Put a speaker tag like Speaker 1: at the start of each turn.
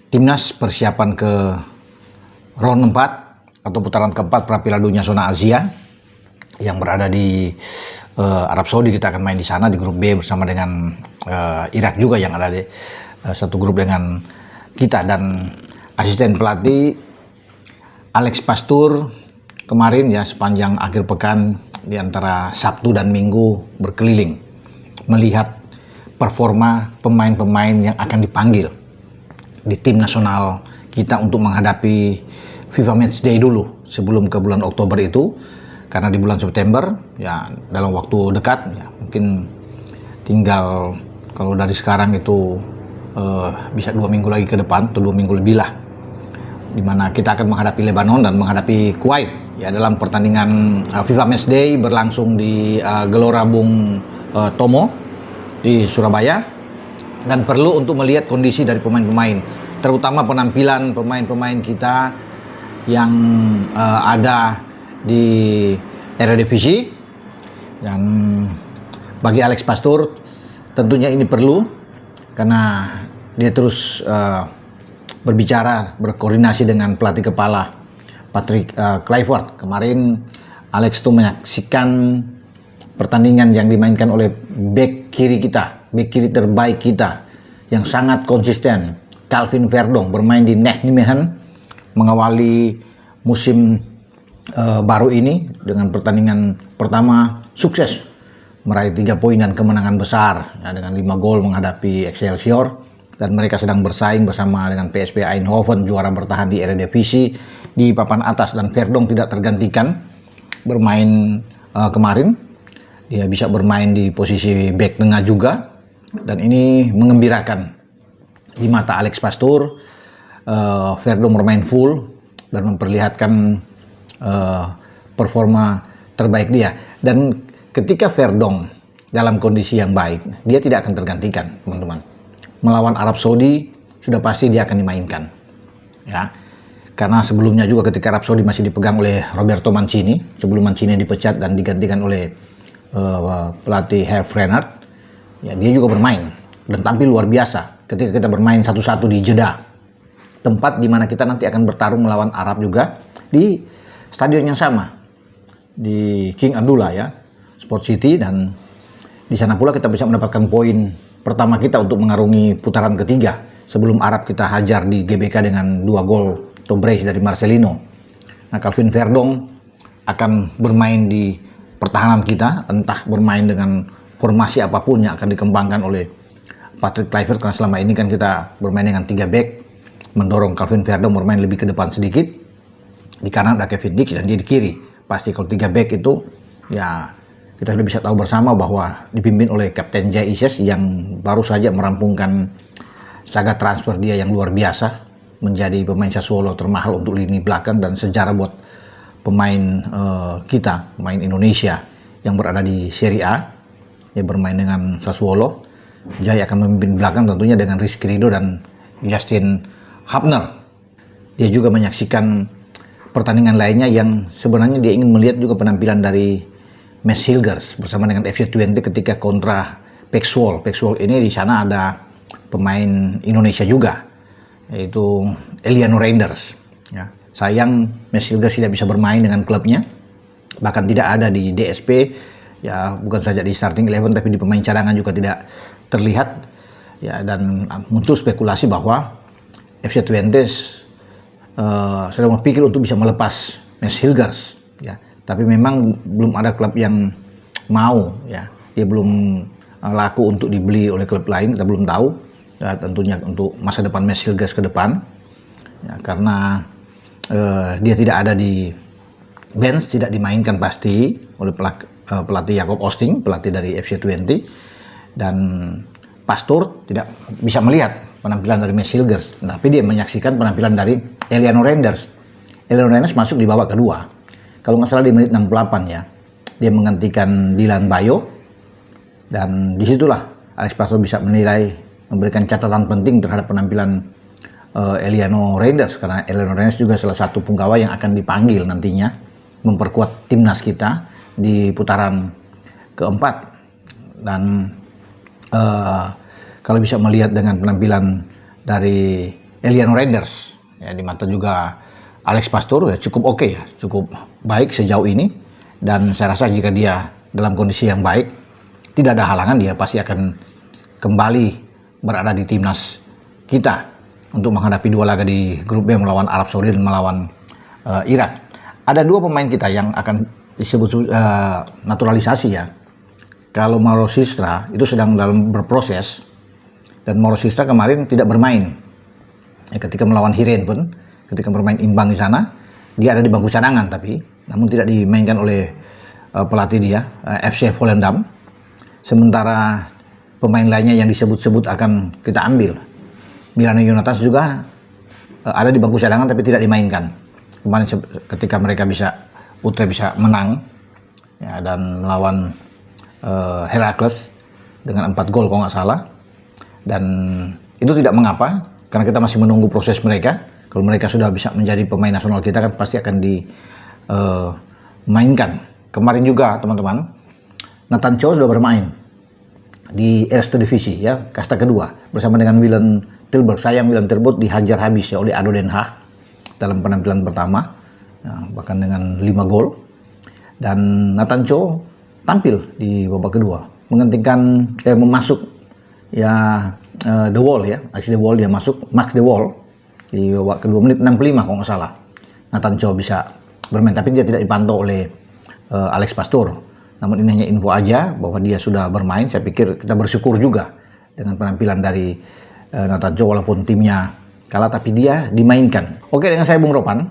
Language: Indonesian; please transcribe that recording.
Speaker 1: Timnas persiapan ke round 4 atau putaran keempat Piala Dunia Zona Asia yang berada di Arab Saudi. Kita akan main di sana di grup B bersama dengan Irak juga yang ada di satu grup dengan kita, dan asisten pelatih Alex Pastur kemarin ya sepanjang akhir pekan di antara Sabtu dan Minggu berkeliling melihat performa pemain-pemain yang akan dipanggil di tim nasional kita untuk menghadapi FIFA Matchday dulu sebelum ke bulan Oktober itu, karena di bulan September ya dalam waktu dekat ya mungkin tinggal kalau dari sekarang itu bisa 2 minggu lagi ke depan atau 2 minggu lebih lah, dimana kita akan menghadapi Lebanon dan menghadapi Kuwait ya dalam pertandingan FIFA Matchday berlangsung di Gelora Bung Tomo di Surabaya, dan perlu untuk melihat kondisi dari pemain-pemain, terutama penampilan pemain-pemain kita yang ada di Eredivisie. Dan bagi Alex Pastur tentunya ini perlu, karena dia terus berbicara, berkoordinasi dengan pelatih kepala Patrick Kluivert. Kemarin Alex itu menyaksikan pertandingan yang dimainkan oleh bek kiri kita, bek kiri terbaik kita yang sangat konsisten, Calvin Verdong, bermain di Nijmegen mengawali musim baru ini dengan pertandingan pertama sukses meraih 3 poin dan kemenangan besar ya, dengan 5 gol menghadapi Excelsior, dan mereka sedang bersaing bersama dengan PSV Eindhoven, juara bertahan di Eredivisie, di papan atas. Dan Verdong tidak tergantikan bermain kemarin, dia bisa bermain di posisi back tengah juga, dan ini mengembirakan di mata Alex Pastur. Verdong bermain full dan memperlihatkan performa terbaik dia, dan ketika Verdong dalam kondisi yang baik, dia tidak akan tergantikan, teman-teman. Melawan Arab Saudi sudah pasti dia akan dimainkan ya, karena sebelumnya juga ketika Arab Saudi masih dipegang oleh Roberto Mancini, sebelum Mancini dipecat dan digantikan oleh pelatih Herve Renard ya, dia juga bermain dan tampil luar biasa ketika kita bermain 1-1 di Jeddah, tempat di mana kita nanti akan bertarung melawan Arab juga di stadion yang sama, di King Abdullah ya, Sport City. Dan di sana pula kita bisa mendapatkan poin pertama kita untuk mengarungi putaran ketiga sebelum Arab kita hajar di GBK dengan 2 gol atau brace dari Marcelino. Nah, Calvin Verdong akan bermain di pertahanan kita, entah bermain dengan formasi apapun yang akan dikembangkan oleh Patrick Kluivert, karena selama ini kan kita bermain dengan 3 back, mendorong Calvin Verdong bermain lebih ke depan sedikit. Di kanan ada Kevin Dix dan dia di kiri. Pasti kalau 3 back itu ya kita sudah bisa tahu bersama bahwa dipimpin oleh Kapten Jay Ises yang baru saja merampungkan saga transfer dia yang luar biasa, menjadi pemain Sassuolo termahal untuk lini belakang dan sejarah buat pemain kita, pemain Indonesia yang berada di Serie A ya, bermain dengan Sassuolo. Jay akan memimpin belakang tentunya dengan Rizky Ridho dan Justin Hubner. Dia juga menyaksikan pertandingan lainnya yang sebenarnya dia ingin melihat juga penampilan dari Mads Hilgers bersama dengan FC Twente ketika kontra Pexwold. Pexwold ini di sana ada pemain Indonesia juga, yaitu Eliano Reinders. Ya, sayang Mads Hilgers tidak bisa bermain dengan klubnya, bahkan tidak ada di DSP. Ya, bukan saja di starting 11 tapi di pemain cadangan juga tidak terlihat. Ya, dan muncul spekulasi bahwa FC Twente sedang berpikir untuk bisa melepas Mads Hilgers ya, tapi memang belum ada klub yang mau ya, dia belum laku untuk dibeli oleh klub lain, kita belum tahu ya, tentunya untuk masa depan Mads Hilgers ke depan ya, karena dia tidak ada di bench, tidak dimainkan pasti oleh pelatih Jacob Osting, pelatih dari FC Twente, dan Pastur tidak bisa melihat penampilan dari Mads Hilgers, tapi dia menyaksikan penampilan dari Eliano Reinders. Eliano Reinders masuk di babak kedua, kalau nggak salah di menit 68 ya, dia menggantikan Dylan Bayo, dan disitulah Alex Pastur bisa menilai, memberikan catatan penting terhadap penampilan Eliano Reinders, karena Eliano Reinders juga salah satu punggawa yang akan dipanggil nantinya memperkuat timnas kita di putaran keempat. Dan kalau bisa melihat dengan penampilan dari Eliano Reinders. Ya, di mata juga Alex Pastoor ya cukup oke ya, cukup baik sejauh ini. Dan saya rasa jika dia dalam kondisi yang baik, tidak ada halangan dia pasti akan kembali berada di timnas kita untuk menghadapi 2 laga di grup B melawan Arab Saudi dan melawan Irak. Ada 2 pemain kita yang akan disebut naturalisasi ya. Kalau Mauro Sistra itu sedang dalam berproses, dan Mauro Sistra kemarin tidak bermain ya, ketika melawan Hiren pun, ketika bermain imbang di sana dia ada di bangku cadangan, tapi namun tidak dimainkan oleh pelatih dia FC Volendam. Sementara pemain lainnya yang disebut-sebut akan kita ambil, Milano Yonatan juga ada di bangku cadangan tapi tidak dimainkan. Kemarin ketika mereka Utrecht bisa menang ya, dan melawan Heracles dengan 4 gol kalau nggak salah. Dan itu tidak mengapa karena kita masih menunggu proses mereka. Kalau mereka sudah bisa menjadi pemain nasional kita kan pasti akan dimainkan. Kemarin juga teman-teman, Nathan Chow sudah bermain di Eerste Divisie ya, kasta kedua bersama dengan Willem Tilburg. Sayang Willem Tilburg dihajar habis ya oleh ADO Den Haag dalam penampilan pertama ya, bahkan dengan 5 gol. Dan Nathan Chow tampil di babak kedua menggantikan memasuk ya The Wall ya, Max The Wall dia masuk, Max The Wall di babak kedua menit 65 kalau nggak salah. Nathan Chow bisa bermain tapi dia tidak dipantau oleh Alex Pastoor. Namun ini hanya info aja bahwa dia sudah bermain. Saya pikir kita bersyukur juga dengan penampilan dari Nathan Chow walaupun timnya kalah tapi dia dimainkan. Oke, dengan saya Bung Ropan.